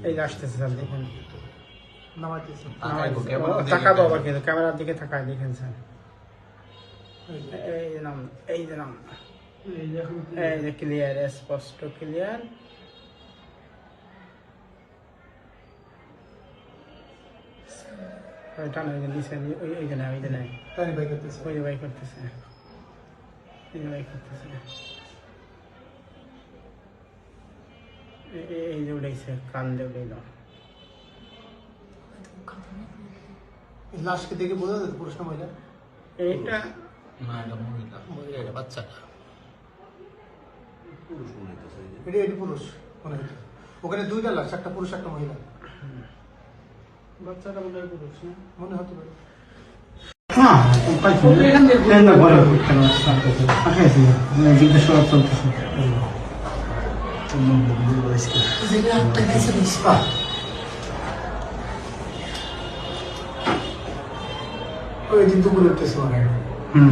এই যে আসতেছে স্যার, দেখুন নামাইতেছে। তাকাবো আবার, কিন্তু ক্যামেরার দিকে তাকায় দেখেন স্যার। এই যে নাম, এই যে নাম, এই যে ক্লিয়ার, স্পষ্ট ক্লিয়ার। টান ওই যে নিচে, ওই যে না, ওই যে নাই, টানি বাই করতেছে। ওই যে বাই করতেছে, এই যে বাই করতেছে, এই যে উঠেছে, কান দিয়ে উঠেল। লাশকে দেখে বোঝা যাচ্ছে পুরুষ না মহিলা? এইটা না, এটা মহিলা। মহিলা, এটা বাচ্চাটা। পুরুষ মনে হইতেছে এই যে। এটি পুরুষ মনে হচ্ছে। ওখানে দুইটা লাশ, একটা পুরুষ একটা মহিলা। বাচ্চাটা মনে হয় পুরুষ না? মনে হতে পারে। জিজ্ঞাসাবাদ চলতেছে। ওই দিন দুপুরে উঠতেছে মনে হয়। হুম।